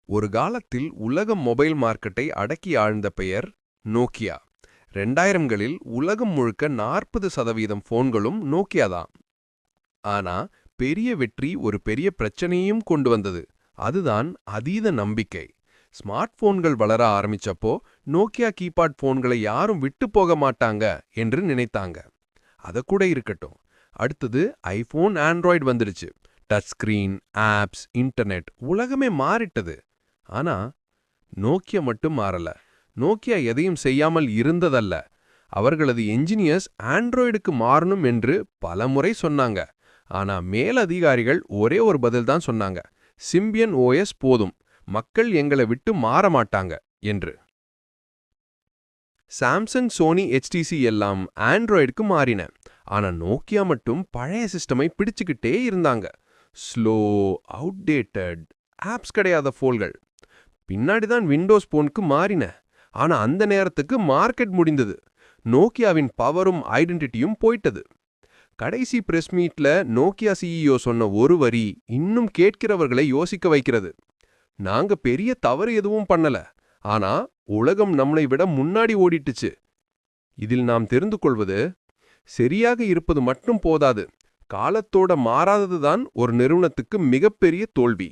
ஒரு காலத்தில் உலக மொபைல் மார்க்கெட்டை அடக்கி ஆழ்ந்த பெயர் நோக்கியா. 2000களில் உலகம் முழுக்க 40% போன்களும் நோக்கியா தான். ஆனா பெரிய வெற்றி ஒரு பெரிய பிரச்சனையும் கொண்டு வந்தது. அதுதான் அதீத நம்பிக்கை. ஸ்மார்ட் போன்கள் வளர ஆரம்பிச்சப்போ நோக்கியா கீபேட் போன்களை யாரும் விட்டு போக மாட்டாங்க என்று நினைத்தாங்க. அத கூட இருக்கட்டும். அடுத்தது ஐபோன், ஆண்ட்ராய்டு வந்துருச்சு. டச் ஸ்கிரீன், ஆப்ஸ், இன்டர்நெட் உலகமே மாறிட்டது. ஆனா நோக்கியா மட்டும் மாறல. நோக்கியா எதையும் செய்யாமல் இருந்ததல்ல. அவர்களது என்ஜினியர்ஸ் ஆண்ட்ராய்டுக்கு மாறணும் என்று பலமுறை சொன்னாங்க. ஆனா மேலதிகாரிகள் ஒரே ஒரு பதில் தான் சொன்னாங்க: சிம்பியன் ஓஎஸ் போதும், மக்கள் எங்களை விட்டு மாற மாட்டாங்க என்று. சாம்சங், சோனி, HTC எல்லாம் ஆண்ட்ராய்டுக்கு மாறின. ஆனா நோக்கியா மட்டும் பழைய சிஸ்டமை பிடிச்சுக்கிட்டே இருந்தாங்க. ஸ்லோ, அவுட்டேட்டட், ஆப்ஸ் கிடையாத போன்கள். பின்னாடி தான் விண்டோஸ் போனுக்கு மாறின. ஆனா அந்த நேரத்துக்கு மார்க்கெட் முடிந்தது. நோக்கியாவின் பவரும் ஐடென்டிட்டியும் போயிட்டது. கடைசி பிரஸ் மீட்ல நோக்கியா CEO சொன்ன ஒரு வரி இன்னும் கேட்கிறவர்களை யோசிக்க வைக்கிறது: நாங்க பெரிய தவறு எதுவும் பண்ணல, ஆனா உலகம் நம்மளை விட முன்னாடி ஓடிட்டுச்சு. இதில் நாம் தெரிந்து கொள்வது, சரியாக இருப்பது மட்டும் போதாது, காலத்தோட மாறாததுதான் ஒரு நிறுவனத்துக்கு மிகப்பெரிய தோல்வி.